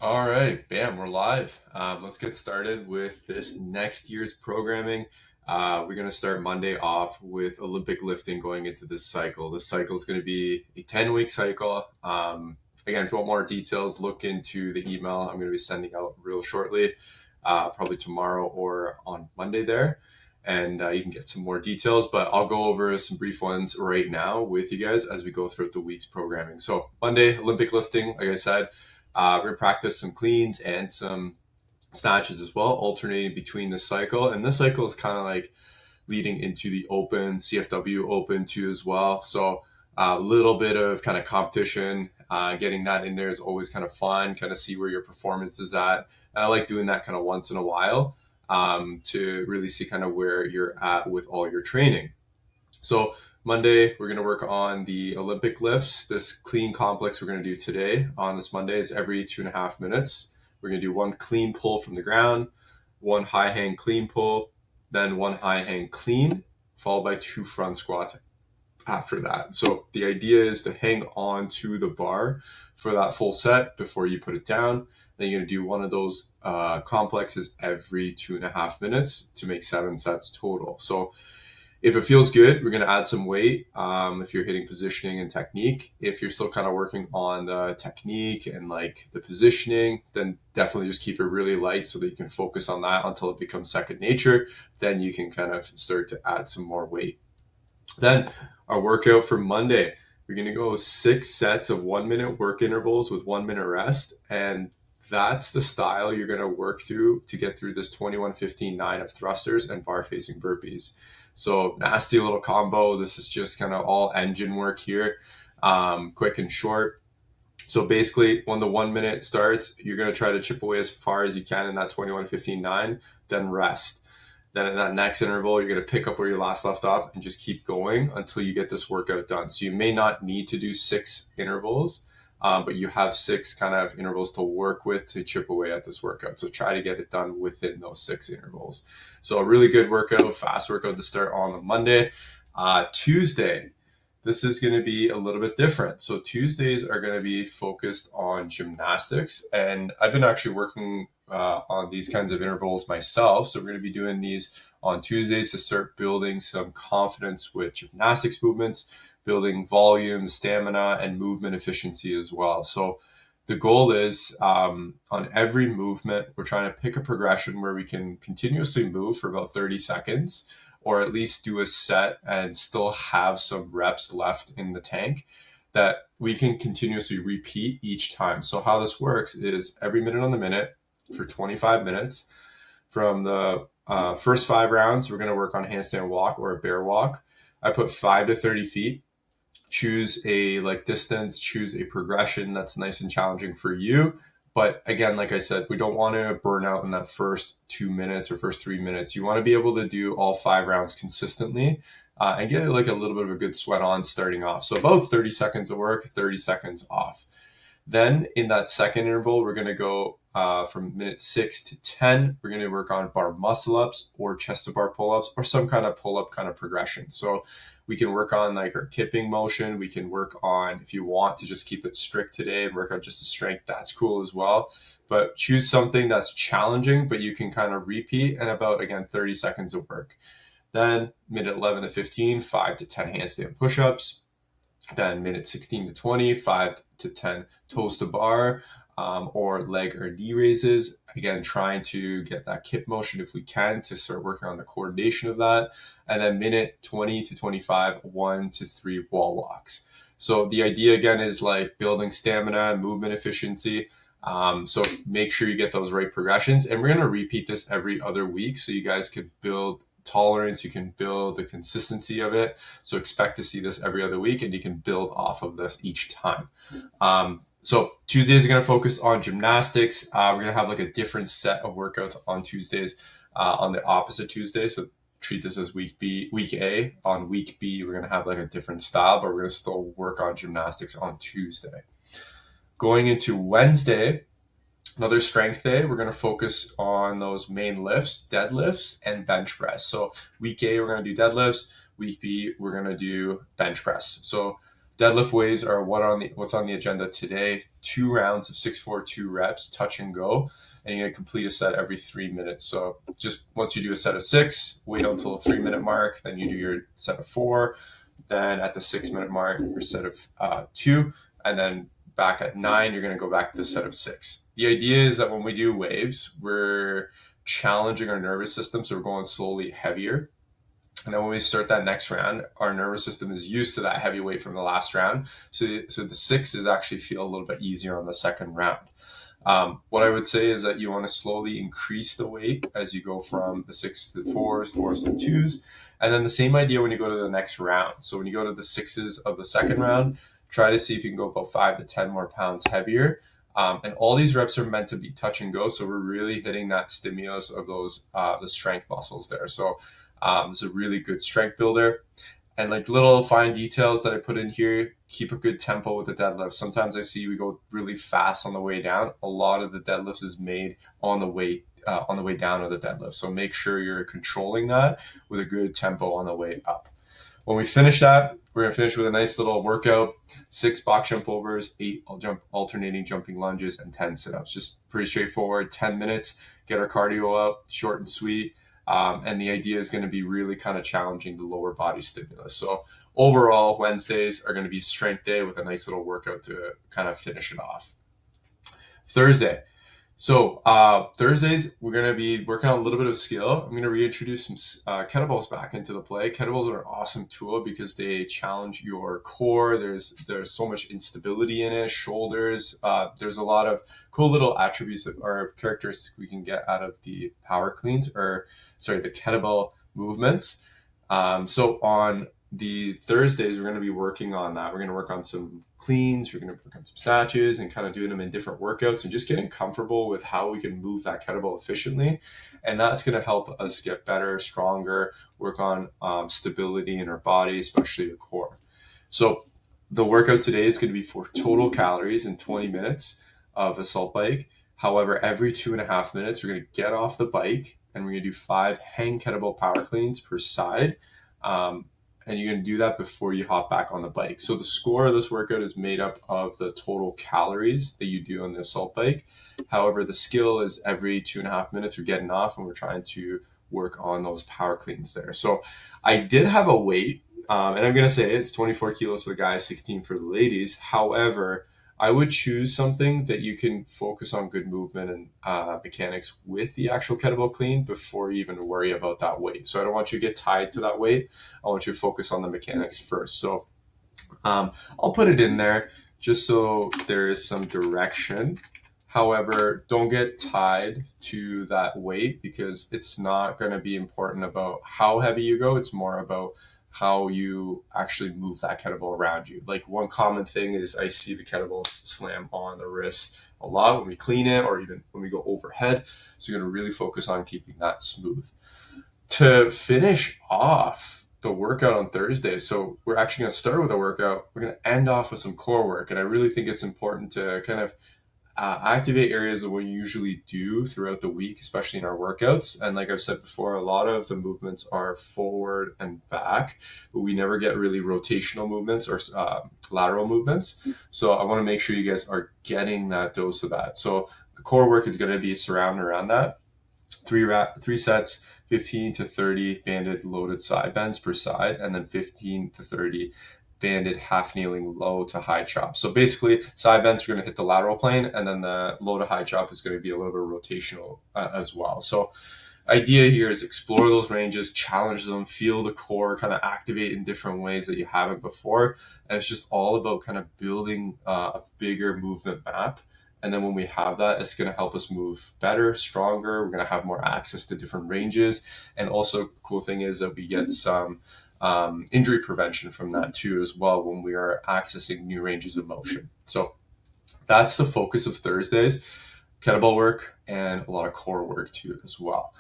All right, bam, we're live. Let's get started with this next year's programming. We're going to start Monday off with Olympic lifting going into this cycle. This cycle is going to be a 10-week cycle. Again, if you want more details, look into the email I'm going to be sending out real shortly, probably tomorrow or on Monday there. And you can get some more details, but I'll go over some brief ones right now with you guys as we go through the week's programming. So Monday, Olympic lifting, like I said, we're gonna practice some cleans and some snatches as well, alternating between the cycle. And this cycle is kind of like leading into the Open, CFW Open too as well. So a little bit of kind of competition, getting that in there is always kind of fun, kind of see where your performance is at. And I like doing that kind of once in a while to really see kind of where you're at with all your training. So Monday, we're going to work on the Olympic lifts. This clean complex we're going to do today on this Monday is every 2.5 minutes. We're going to do one clean pull from the ground, one high hang clean pull, then one high hang clean, followed by two front squats after that. So the idea is to hang on to the bar for that full set before you put it down. Then you're going to do one of those complexes every 2.5 minutes to make 7 sets total. So if it feels good, we're going to add some weight if you're hitting positioning and technique. If you're still kind of working on the technique and like the positioning, then definitely just keep it really light so that you can focus on that until it becomes second nature. Then you can kind of start to add some more weight. Then our workout for Monday, we're going to go 6 sets of 1 minute work intervals with 1 minute rest. And that's the style you're going to work through to get through this 21-15-9 of thrusters and bar facing burpees. So nasty little combo. This is just kind of all engine work here, quick and short. So basically, when the 1 minute starts, you're going to try to chip away as far as you can in that 21-15-9, then rest. Then in that next interval, you're going to pick up where you last left off and just keep going until you get this workout done. So you may not need to do 6 intervals, but you have 6 kind of intervals to work with to chip away at this workout. So try to get it done within those 6 intervals. So a really good workout, fast workout to start on a Monday. Tuesday, this is going to be a little bit different. So Tuesdays are going to be focused on gymnastics, and I've been actually working on these kinds of intervals myself. So we're going to be doing these on Tuesdays to start building some confidence with gymnastics movements, building volume, stamina, and movement efficiency as well. So the goal is on every movement, we're trying to pick a progression where we can continuously move for about 30 seconds, or at least do a set and still have some reps left in the tank that we can continuously repeat each time. So how this works is every minute on the minute for 25 minutes. From the first 5 rounds, we're going to work on handstand walk or a bear walk. I put 5 to 30 feet. Choose a distance, choose a progression that's nice and challenging for you. But again, like I said, we don't want to burn out in that first 2 minutes or first 3 minutes. You want to be able to do all 5 rounds consistently and get like a little bit of a good sweat on starting off. So about 30 seconds of work, 30 seconds off. Then in that second interval, we're going to go from minute 6 to 10. We're going to work on bar muscle ups or chest to bar pull ups or some kind of pull up kind of progression. So we can work on like our kipping motion. We can work on, if you want to just keep it strict today and work on just the strength, that's cool as well. But choose something that's challenging, but you can kind of repeat, and about, again, 30 seconds of work. Then minute 11 to 15, 5 to 10 handstand push-ups. Then minute 16 to 20, 5 to 10 toes to bar or leg or knee raises. Again, trying to get that kip motion if we can to start working on the coordination of that. And then minute 20 to 25, 1 to 3 wall walks. So the idea again is like building stamina, movement efficiency. So make sure you get those right progressions. And we're going to repeat this every other week so you guys can build tolerance, you can build the consistency of it. So expect to see this every other week, and you can build off of this each time. So Tuesdays are going to focus on gymnastics. We're going to have like a different set of workouts on Tuesdays on the opposite Tuesday. So treat this as week A. On week B, we're going to have like a different style, but we're going to still work on gymnastics on Tuesday. Going into Wednesday, another strength day, we're going to focus on those main lifts, deadlifts, and bench press. So week A, we're going to do deadlifts. Week B, we're going to do bench press. So Deadlift waves are what's on the agenda today. 2 rounds of 6-4-2 reps, touch and go, and you're gonna complete a set every 3 minutes. So just once you do a set of 6, wait until the 3-minute mark, then you do your set of 4. Then at the 6-minute mark, your set of 2, and then back at 9, you're gonna go back to the set of 6. The idea is that when we do waves, we're challenging our nervous system, so we're going slowly heavier. And then when we start that next round, our nervous system is used to that heavy weight from the last round. So the 6s actually feel a little bit easier on the second round. What I would say is that you want to slowly increase the weight as you go from the 6 to the 4s, 4s to 2s. And then the same idea when you go to the next round. So when you go to the 6s of the second round, try to see if you can go about 5 to 10 more pounds heavier. And all these reps are meant to be touch and go. So we're really hitting that stimulus of those the strength muscles there. So it's a really good strength builder. And like little fine details that I put in here, keep a good tempo with the deadlift. Sometimes I see we go really fast on the way down. A lot of the deadlifts is made on the way down of the deadlift. So make sure you're controlling that with a good tempo on the way up. When we finish that, we're gonna finish with a nice little workout: 6 box jump overs, 8 alternating jumping lunges, and 10 sit-ups. Just pretty straightforward. 10 minutes, get our cardio up, short and sweet. And the idea is going to be really kind of challenging the lower body stimulus. So overall, Wednesdays are going to be strength day with a nice little workout to kind of finish it off. Thursday. So Thursdays, we're going to be working on a little bit of skill. I'm going to reintroduce some kettlebells back into the play. Kettlebells are an awesome tool because they challenge your core. There's so much instability in it, shoulders. There's a lot of cool little attributes or characteristics we can get out of the the kettlebell movements. So on the Thursdays, we're going to be working on that. We're going to work on some cleans, we're going to work on some snatches, and kind of doing them in different workouts and just getting comfortable with how we can move that kettlebell efficiently. And that's going to help us get better, stronger, work on stability in our body, especially the core. So the workout today is going to be for total calories in 20 minutes of assault bike. However, every 2.5 minutes, we're going to get off the bike and we're going to do 5 hang kettlebell power cleans per side. And you're going to do that before you hop back on the bike. So the score of this workout is made up of the total calories that you do on the assault bike. However, the skill is every 2.5 minutes we're getting off and we're trying to work on those power cleans there. So I did have a weight, and I'm going to say it's 24 kilos for the guys, 16 for the ladies. However, I would choose something that you can focus on good movement and mechanics with the actual kettlebell clean before you even worry about that weight. So I don't want you to get tied to that weight. I want you to focus on the mechanics first. So I'll put it in there just so there is some direction. However, don't get tied to that weight because it's not going to be important about how heavy you go. It's more about how you actually move that kettlebell around you. Like one common thing is I see the kettlebell slam on the wrist a lot when we clean it or even when we go overhead. So you're going to really focus on keeping that smooth. To finish off the workout on Thursday, so we're actually going to start with a workout. We're going to end off with some core work. And I really think it's important to kind of activate areas of what you usually do throughout the week, especially in our workouts. And like I've said before, a lot of the movements are forward and back, but we never get really rotational movements or lateral movements. So I want to make sure you guys are getting that dose of that. So the core work is going to be surrounding around that. 3 sets, 15 to 30 banded loaded side bends per side, and then 15 to 30 banded half kneeling low to high chop. So basically side bends are going to hit the lateral plane, and then the low to high chop is going to be a little bit rotational as well. So idea here is explore those ranges, challenge them, feel the core kind of activate in different ways that you haven't before. And it's just all about kind of building a bigger movement map. And then when we have that, it's going to help us move better, stronger. We're going to have more access to different ranges. And also cool thing is that we get some injury prevention from that too as well when we are accessing new ranges of motion. So that's the focus of Thursdays: kettlebell work and a lot of core work too as well.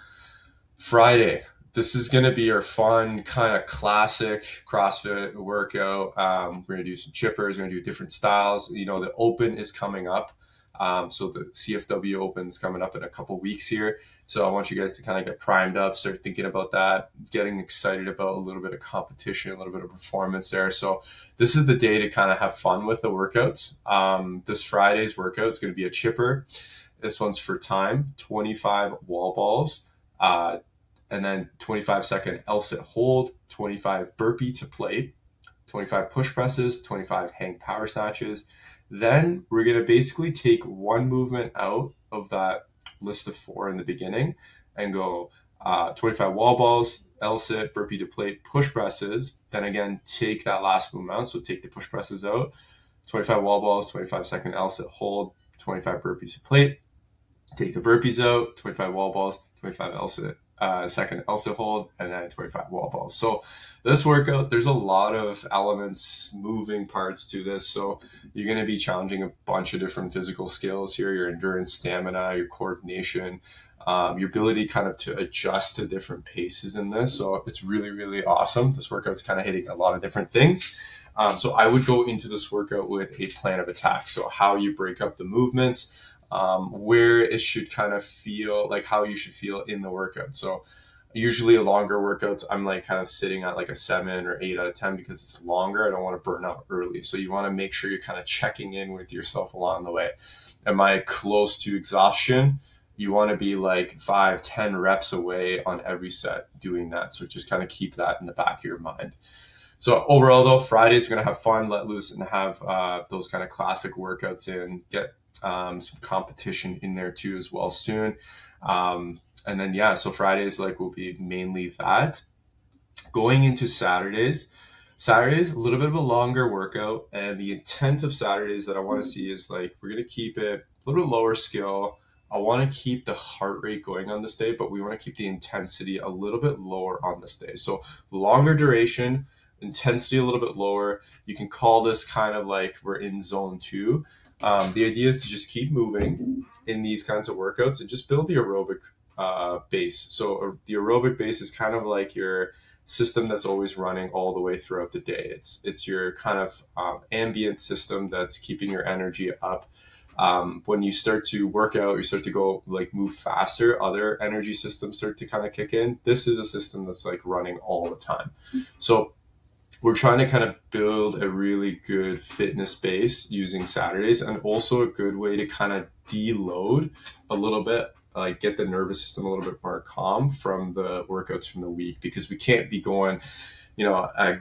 Friday, this is going to be our fun kind of classic CrossFit workout. We're going to do some chippers. We're going to do different styles. You know, the open is coming up. So the CFW Open's coming up in a couple weeks here. So I want you guys to kind of get primed up, start thinking about that, getting excited about a little bit of competition, a little bit of performance there. So this is the day to kind of have fun with the workouts. This Friday's workout is going to be a chipper. This one's for time, 25 wall balls, and then 25-second L-sit hold, 25 burpee to plate, 25 push presses, 25 hang power snatches. Then we're going to basically take one movement out of that list of 4 in the beginning and go 25 wall balls, L-sit, burpee to plate, push presses. Then again, take that last movement out. So take the push presses out, 25 wall balls, 25-second L-sit hold, 25 burpees to plate. Take the burpees out, 25 wall balls, 25 L-sit, second L-sit hold, and then 25 wall balls. So this workout, there's a lot of elements, moving parts to this. So you're going to be challenging a bunch of different physical skills here, your endurance, stamina, your coordination, your ability kind of to adjust to different paces in this. So it's really, really awesome. This workout's kind of hitting a lot of different things. So I would go into this workout with a plan of attack. So how you break up the movements, where it should kind of feel, like how you should feel in the workout. So usually a longer workouts, I'm like kind of sitting at like a 7 or 8 out of 10 because it's longer. I don't want to burn out early. So you want to make sure you're kind of checking in with yourself along the way. Am I close to exhaustion? You want to be like 5-10 reps away on every set doing that. So just kind of keep that in the back of your mind. So overall though, Fridays we're going to have fun, let loose, and have those kind of classic workouts in, get some competition in there too as well soon. And then, yeah, so Fridays like will be mainly that. Going into Saturdays, a little bit of a longer workout, and the intent of Saturdays that I want to see is like, we're going to keep it a little bit lower skill. I want to keep the heart rate going on this day, but we want to keep the intensity a little bit lower on this day. So longer duration, intensity a little bit lower. You can call this kind of like we're in zone 2. The idea is to just keep moving in these kinds of workouts and just build the aerobic base. So the aerobic base is kind of like your system that's always running all the way throughout the day. It's your kind of ambient system that's keeping your energy up. When you start to work out, you start to go like move faster, other energy systems start to kind of kick in. This is a system that's like running all the time. So we're trying to kind of build a really good fitness base using Saturdays, and also a good way to kind of deload a little bit, like get the nervous system a little bit more calm from the workouts from the week, because we can't be going,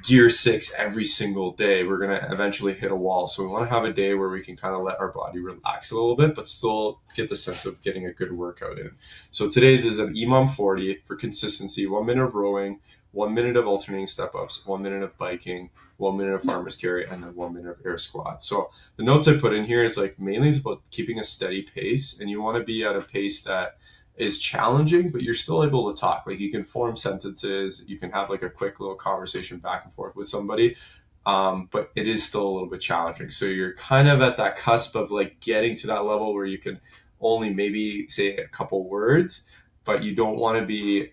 gear 6 every single day. We're going to eventually hit a wall. So we want to have a day where we can kind of let our body relax a little bit, but still get the sense of getting a good workout in. So today's is an EMOM 40 for consistency, 1 minute of rowing, 1 minute of alternating step-ups, 1 minute of biking, 1 minute of farmer's carry, and then 1 minute of air squats. So the notes I put in here is like mainly is about keeping a steady pace, and you want to be at a pace that is challenging, but you're still able to talk. Like you can form sentences, you can have like a quick little conversation back and forth with somebody, but it is still a little bit challenging. So you're kind of at that cusp of like getting to that level where you can only maybe say a couple words, but you don't want to be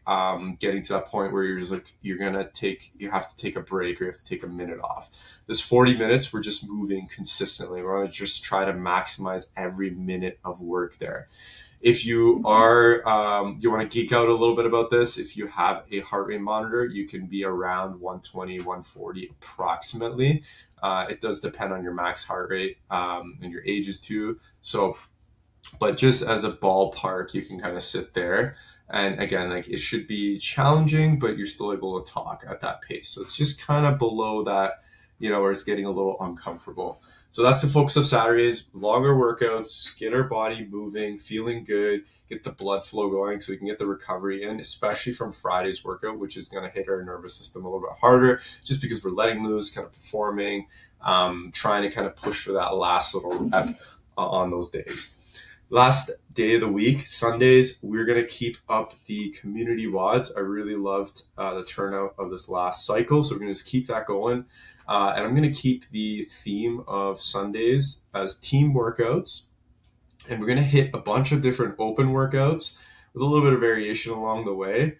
getting to that point where you're just like, you have to take a break, or you have to take a minute off. This 40 minutes, we're just moving consistently. We're going to just try to maximize every minute of work there. If you are, you want to geek out a little bit about this, if you have a heart rate monitor, you can be around 120, 140 approximately. It does depend on your max heart rate and your ages too. So, but just as a ballpark, you can kind of sit there. And again, like it should be challenging, but you're still able to talk at that pace. So it's just kind of below that, where it's getting a little uncomfortable. So that's the focus of Saturdays, longer workouts, get our body moving, feeling good, get the blood flow going so we can get the recovery in, especially from Friday's workout, which is going to hit our nervous system a little bit harder just because we're letting loose, kind of performing, trying to kind of push for that last little rep on those days. Last day of the week, Sundays, we're going to keep up the community WODs. I really loved the turnout of this last cycle, so we're going to just keep that going. And I'm going to keep the theme of Sundays as team workouts. And we're going to hit a bunch of different open workouts with a little bit of variation along the way,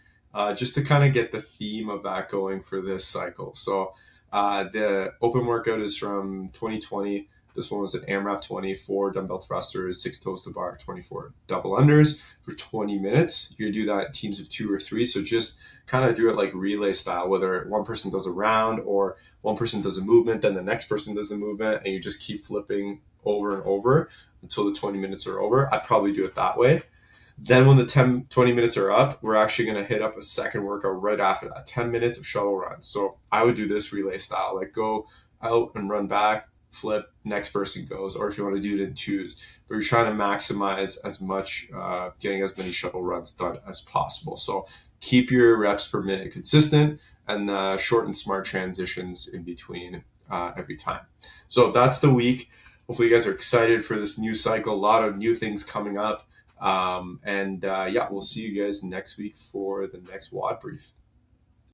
just to kind of get the theme of that going for this cycle. So the open workout is from 2020. This one was an AMRAP 20, 4 dumbbell thrusters, 6 toes to bar, 24 double unders for 20 minutes. You're gonna do that in teams of 2 or 3. So just kind of do it like relay style, whether one person does a round or one person does a movement, then the next person does a movement, and you just keep flipping over and over until the 20 minutes are over. I'd probably do it that way. Then when the 20 minutes are up, we're actually going to hit up a second workout right after that, 10 minutes of shuttle runs. So I would do this relay style, like go out and run back, flip, next person goes, or if you want to do it in twos. But you're trying to maximize as much, getting as many shuttle runs done as possible. So keep your reps per minute consistent and short and smart transitions in between every time. So that's the week. Hopefully you guys are excited for this new cycle. A lot of new things coming up. Yeah, we'll see you guys next week for the next WOD brief.